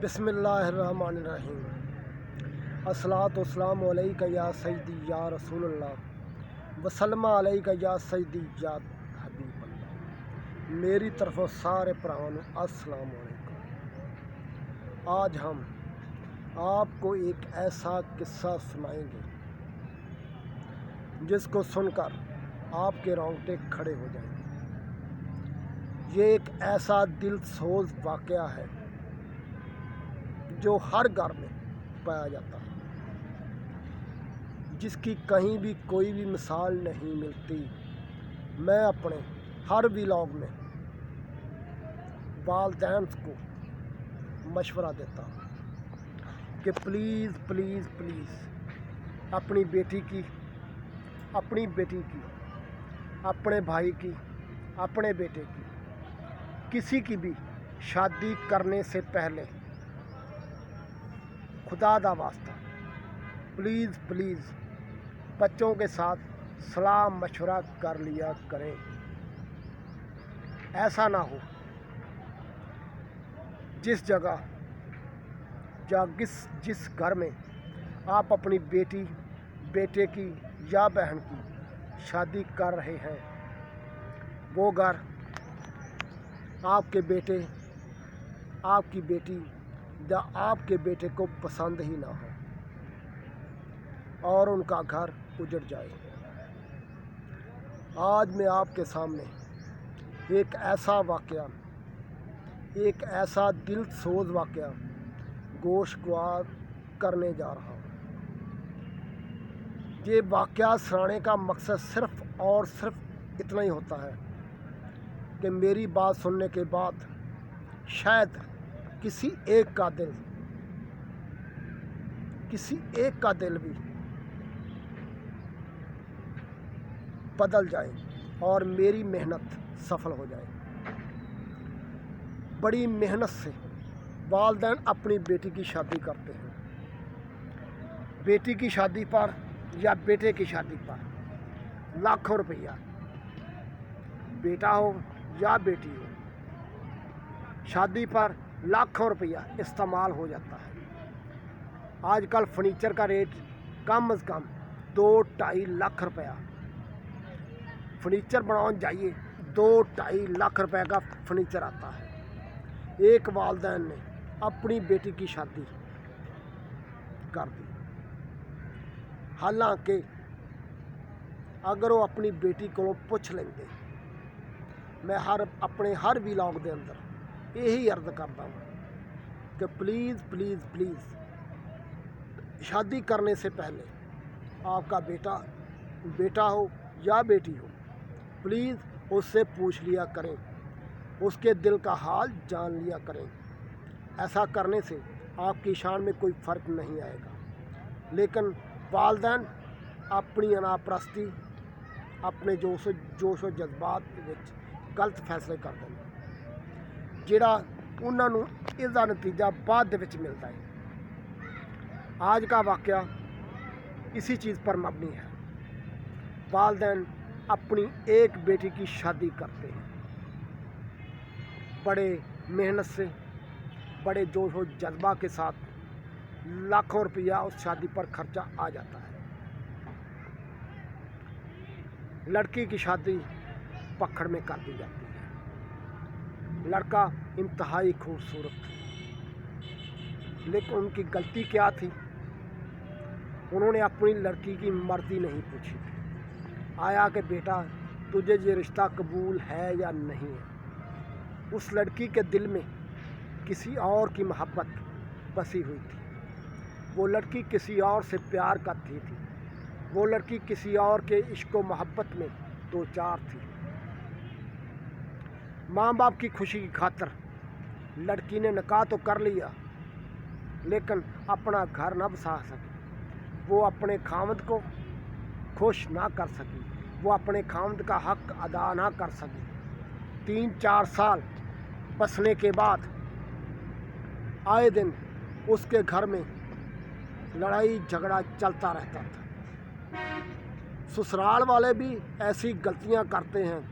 बिस्मिल्लाहिर्रहमानिर्रहीम। अस्सलातु वस्सलामु अलैका या सय्यदी या रसूलल्लाह वसल्लम अलैका या सय्यदी या हबीबल्लाह। मेरी तरफों सारे भरावां नूं अस्सलाम वालेकुम। आज हम आपको एक ऐसा किस्सा सुनाएंगे जिसको सुनकर आपके रोंगटे खड़े हो जाएंगे। ये एक ऐसा दिलसोज वाक़या है जो हर घर में पाया जाता है, जिसकी कहीं भी कोई भी मिसाल नहीं मिलती। मैं अपने हर व्लॉग में वालिदैन को मशवरा देता हूँ कि प्लीज़ प्लीज़ प्लीज़ अपनी बेटी की, अपनी अपने भाई की, अपने बेटे की, किसी की भी शादी करने से पहले खुदा दा वास्ता प्लीज़ प्लीज़ बच्चों के साथ सलाह मशवरा कर लिया करें। ऐसा ना हो जिस जगह या जिस घर में आप अपनी बेटी, बेटे की या बहन की शादी कर रहे हैं, वो घर आपके बेटे, आपकी बेटी या आपके बेटे को पसंद ही ना हो और उनका घर उजड़ जाए। आज मैं आपके सामने एक ऐसा वाक़या, एक ऐसा दिलसोज वाक़या गोशगवार करने जा रहा हूँ। ये वाक़या सुनाने का मकसद सिर्फ़ और सिर्फ इतना ही होता है कि मेरी बात सुनने के बाद शायद किसी एक का दिल भी बदल जाए और मेरी मेहनत सफल हो जाए। बड़ी मेहनत से वालिदैन अपनी बेटी की शादी करते हैं। बेटी की शादी पर या बेटे की शादी पर लाखों रुपया, बेटा हो या बेटी हो, शादी पर लाखों रुपया इस्तेमाल हो जाता है। आजकल फर्नीचर का रेट कम से कम 2-2.5 लाख रुपया फर्नीचर बनाने जाइए, 2-2.5 लाख रुपए का फर्नीचर आता है। एक वालिदैन ने अपनी बेटी की शादी कर दी। हालांकि अगर वो अपनी बेटी को पूछ लेंगे, मैं अपने हर व्लॉग के अंदर यही अर्ज करता हूँ कि प्लीज़ प्लीज़ प्लीज़ शादी करने से पहले आपका बेटा हो या बेटी हो, प्लीज़ उससे पूछ लिया करें, उसके दिल का हाल जान लिया करें। ऐसा करने से आपकी शान में कोई फ़र्क नहीं आएगा। लेकिन वालिदैन अपनी अनापरस्ती, अपने जोश व जज्बात विच गलत फैसले कर देंगे, जिहड़ा उन्हां नूं इसदा नतीजा बाद दे विच मिलता है। आज का वाक़या इसी चीज़ पर मबनी है। वालिदैन अपनी एक बेटी की शादी करते हैं, बड़े मेहनत से, बड़े जोश व जज्बा के साथ लाखों रुपया उस शादी पर खर्चा आ जाता है। लड़की की शादी पखड़ में कर दी जाती है। लड़का इंतहाई खूबसूरत, लेकिन उनकी गलती क्या थी? उन्होंने अपनी लड़की की मर्जी नहीं पूछी थी। आया कि बेटा तुझे ये रिश्ता कबूल है या नहीं है। उस लड़की के दिल में किसी और की मोहब्बत बसी हुई थी। वो लड़की किसी और से प्यार करती थी। वो लड़की किसी और के इश्क व मोहब्बत में दो चार थी। माँ बाप की खुशी की खातिर लड़की ने निकाह तो कर लिया, लेकिन अपना घर न बसा सकी। वो अपने खामद को खुश ना कर सकी, वो अपने खामद का हक अदा ना कर सकी। 3-4 साल बसने के बाद आए दिन उसके घर में लड़ाई झगड़ा चलता रहता था। ससुराल वाले भी ऐसी गलतियां करते हैं,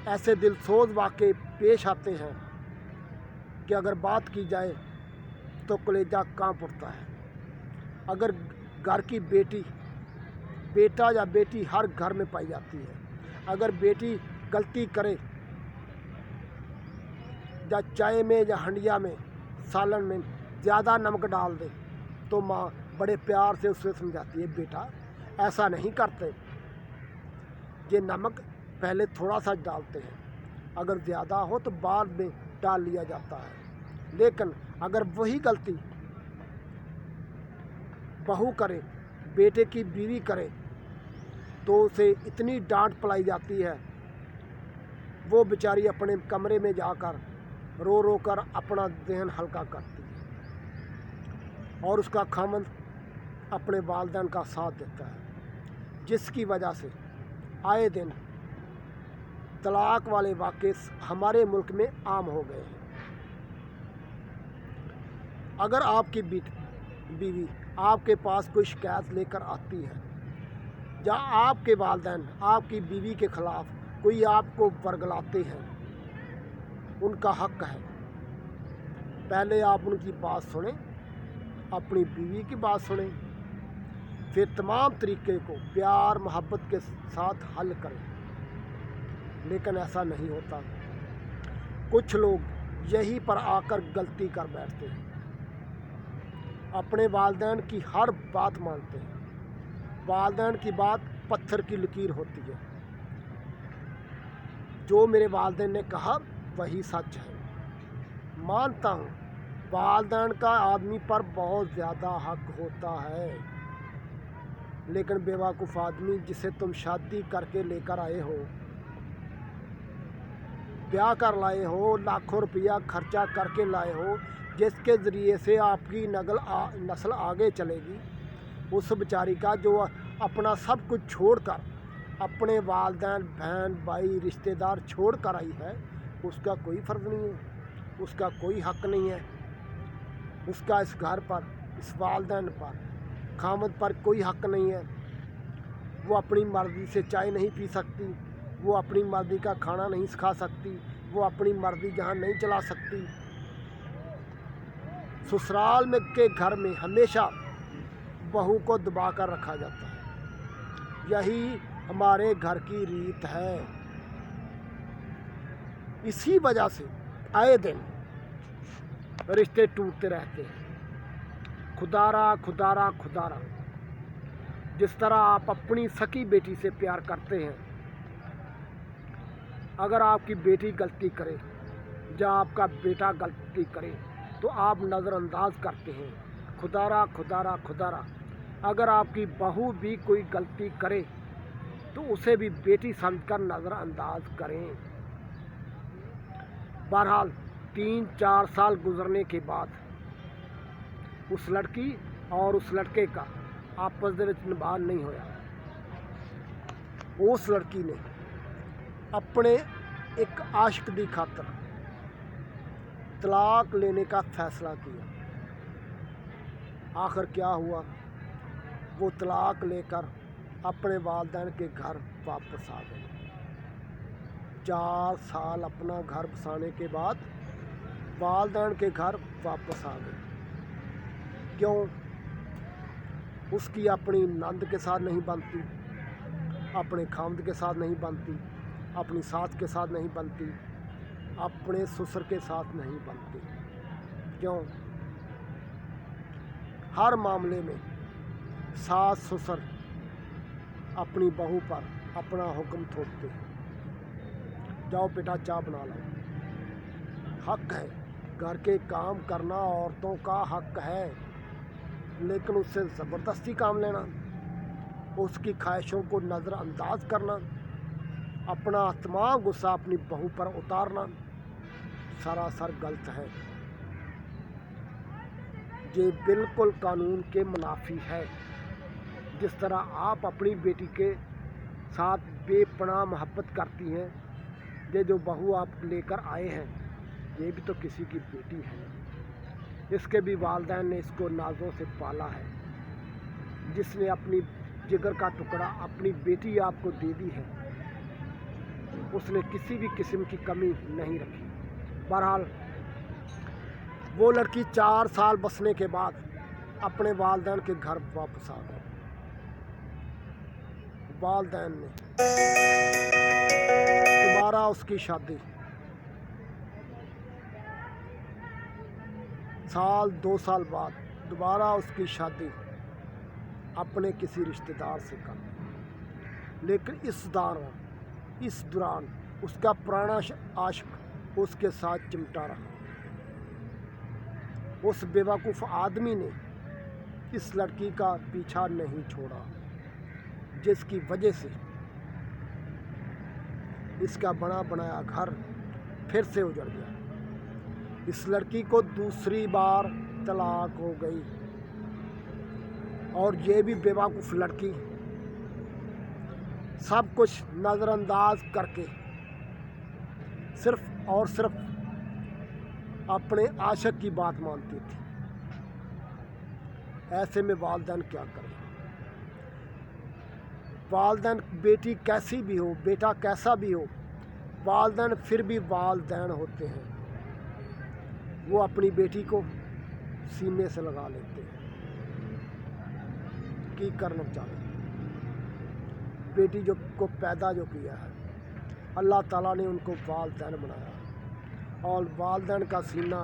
ऐसे दिलसोज वाक़े पेश आते हैं कि अगर बात की जाए तो कलेजा कांप उठता है। अगर घर की बेटा या बेटी हर घर में पाई जाती है, अगर बेटी गलती करे या चाय में या हंडिया में सालन में ज़्यादा नमक डाल दे तो माँ बड़े प्यार से उससे समझाती है, बेटा ऐसा नहीं करते, ये नमक पहले थोड़ा सा डालते हैं, अगर ज़्यादा हो तो बाद में डाल लिया जाता है। लेकिन अगर वही गलती बहू करे, बेटे की बीवी करे, तो उसे इतनी डांट पलाई जाती है, वो बेचारी अपने कमरे में जाकर रो रो कर अपना ज़हन हल्का करती है और उसका खामन अपने वालिदैन का साथ देता है, जिसकी वजह से आए दिन तलाक वाले वाक़े हमारे मुल्क में आम हो गए हैं। अगर आपकी बीवी आपके पास कोई शिकायत लेकर आती है या आपके वालिदैन आपकी बीवी के ख़िलाफ़ कोई आपको वर्गलाते हैं, उनका हक़ है पहले आप उनकी बात सुनें, अपनी बीवी की बात सुनें, फिर तमाम तरीक़े को प्यार मोहब्बत के साथ हल करें। लेकिन ऐसा नहीं होता। कुछ लोग यहीं पर आकर गलती कर बैठते हैं, अपने वालिदैन की हर बात मानते हैं, वालिदैन की बात पत्थर की लकीर होती है, जो मेरे वालिदैन ने कहा वही सच है। मानता हूँ वालिदैन का आदमी पर बहुत ज़्यादा हक होता है, लेकिन बेवकूफ़ आदमी जिसे तुम शादी करके लेकर आए हो, ब्याह कर लाए हो, लाखों रुपया खर्चा करके लाए हो, जिसके ज़रिए से आपकी नस्ल आगे चलेगी, उस बेचारी का जो अपना सब कुछ छोड़कर अपने वालिदैन बहन भाई रिश्तेदार छोड़ कर आई है, उसका कोई फ़र्ज नहीं है, उसका कोई हक़ नहीं है, उसका इस घर पर, इस वालिदैन पर, खामद पर कोई हक़ नहीं है। वो अपनी मर्ज़ी से चाय नहीं पी सकती, वो अपनी मर्ज़ी का खाना नहीं खा सकती, वो अपनी मर्ज़ी जहाँ नहीं चला सकती। ससुराल में के घर में हमेशा बहू को दबा कर रखा जाता है, यही हमारे घर की रीत है। इसी वजह से आए दिन रिश्ते टूटते रहते हैं। खुदारा खुदारा खुदारा, जिस तरह आप अपनी सकी बेटी से प्यार करते हैं, अगर आपकी बेटी गलती करे या आपका बेटा गलती करे तो आप नज़रअंदाज करते हैं। खुदारा खुदारा खुदारा, अगर आपकी बहू भी कोई गलती करे तो उसे भी बेटी समझकर नज़रअंदाज करें। बहरहाल 3-4 साल गुजरने के बाद उस लड़की और उस लड़के का आपस ਦੇ ਵਿੱਚ ਨਿਭਾਅ नहीं होया। उस लड़की ने अपने एक आशिक की खातर तलाक लेने का फैसला किया। आखिर क्या हुआ, वो तलाक लेकर अपने वालिदैन के घर वापस आ गए। 4 साल अपना घर बसाने के बाद वालिदैन के घर वापस आ गए। क्यों? उसकी अपनी नंद के साथ नहीं बनती, अपने खामद के साथ नहीं बनती, अपनी सास के साथ नहीं बनती, अपने ससुर के साथ नहीं बनती। क्यों? हर मामले में सास ससुर अपनी बहू पर अपना हुक्म थोपते हैं, जाओ बेटा चाय बना लो। हक है, घर के काम करना औरतों का हक है, लेकिन उससे ज़बरदस्ती काम लेना, उसकी ख्वाहिशों को नज़रअंदाज करना, अपना तमाम गुस्सा अपनी बहू पर उतारना सरासर गलत है। ये बिल्कुल कानून के मुनाफी है। जिस तरह आप अपनी बेटी के साथ बेपनाह मोहब्बत करती हैं, ये जो बहू आप लेकर आए हैं, ये भी तो किसी की बेटी है। इसके भी वालिदैन ने इसको नाज़ों से पाला है, जिसने अपनी जिगर का टुकड़ा अपनी बेटी आपको दे दी है, उसने किसी भी किस्म की कमी नहीं रखी। बहरहाल वो लड़की 4 साल बसने के बाद अपने वालिदैन के घर वापस आ गई। वालिदैन ने दोबारा उसकी शादी साल 2 साल बाद दोबारा उसकी शादी अपने किसी रिश्तेदार से कर दी। लेकिन इस दौरान उसका पुराना आशिक उसके साथ चिमटा रहा। उस बेवकूफ़ आदमी ने इस लड़की का पीछा नहीं छोड़ा, जिसकी वजह से इसका बना बनाया घर फिर से उजड़ गया। इस लड़की को दूसरी बार तलाक हो गई और ये भी बेवकूफ़ लड़की सब कुछ नज़रअंदाज करके सिर्फ और सिर्फ अपने आशिक की बात मानती थी। ऐसे में वालिदैन क्या करें? वालिदैन, बेटी कैसी भी हो, बेटा कैसा भी हो, वालिदैन फिर भी वालिदैन होते हैं। वो अपनी बेटी को सीने से लगा लेते हैं कि करना चाहे। बेटी जो को पैदा जो किया है, अल्लाह ताला ने उनको वालिदैन बनाया और वालिदैन का सीना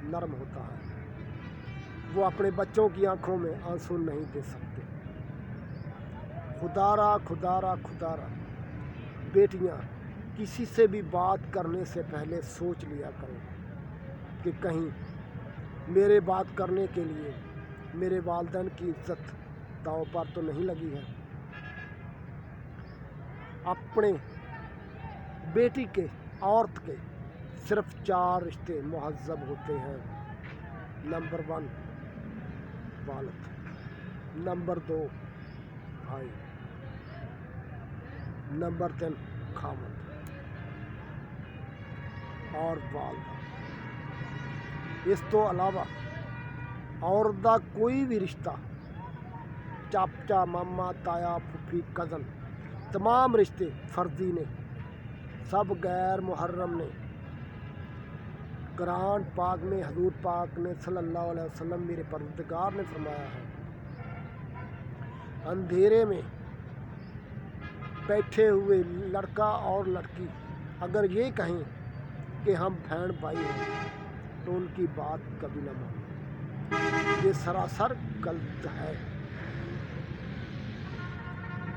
नरम होता है। वो अपने बच्चों की आंखों में आंसू नहीं दे सकते। खुदारा खुदारा खुदारा, बेटियां किसी से भी बात करने से पहले सोच लिया करें कि कहीं मेरे बात करने के लिए मेरे वालिदैन की इज्जत दांव पर तो नहीं लगी है। अपने बेटी के, औरत के सिर्फ 4 रिश्ते मुहज्जब होते हैं। नंबर 1 वालिद, नंबर 2 भाई, नंबर 3 खामद और वालदा। इस तो अलावा औरत दा कोई भी रिश्ता, चाचा, मामा, ताया, फुफी, कज़न, तमाम रिश्ते फर्जी ने, सब गैर मुहर्रम ने। कुरान पाक में हजूर पाक ने सल्लल्लाहु अलैहि वसल्लम, मेरे परवरदिगार ने फरमाया है, अंधेरे में बैठे हुए लड़का और लड़की अगर ये कहें कि हम बहन भाई हैं तो उनकी बात कभी न मानो। ये सरासर गलत है।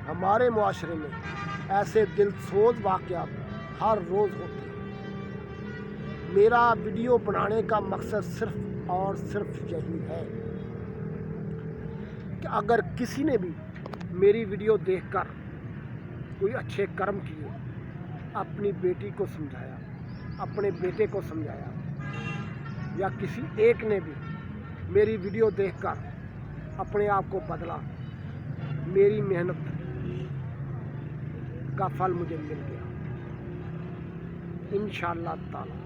हमारे मुआशरे में ऐसे दिलसोज वाक़यात हर रोज़ होते हैं। मेरा वीडियो बनाने का मकसद सिर्फ और सिर्फ यही है कि अगर किसी ने भी मेरी वीडियो देखकर कोई अच्छे कर्म किए, अपनी बेटी को समझाया, अपने बेटे को समझाया, या किसी एक ने भी मेरी वीडियो देखकर अपने आप को बदला, मेरी मेहनत का फल मुझे मिल गया इंशाअल्लाह ताला।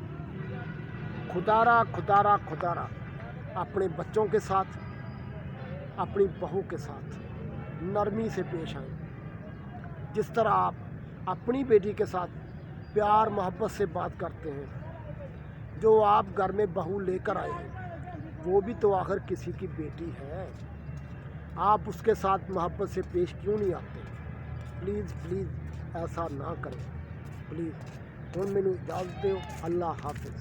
खुदारा खुदारा खुदारा, अपने बच्चों के साथ, अपनी बहू के साथ नरमी से पेश आएं। जिस तरह आप अपनी बेटी के साथ प्यार मोहब्बत से बात करते हैं, जो आप घर में बहू लेकर आए हैं वो भी तो आखिर किसी की बेटी है। आप उसके साथ मोहब्बत से पेश क्यों नहीं आते? प्लीज़ प्लीज़ ऐसा ना करें प्लीज़। ਹੁਣ ਮੈਨੂੰ इजाज़त दो। अल्लाह हाफिज़।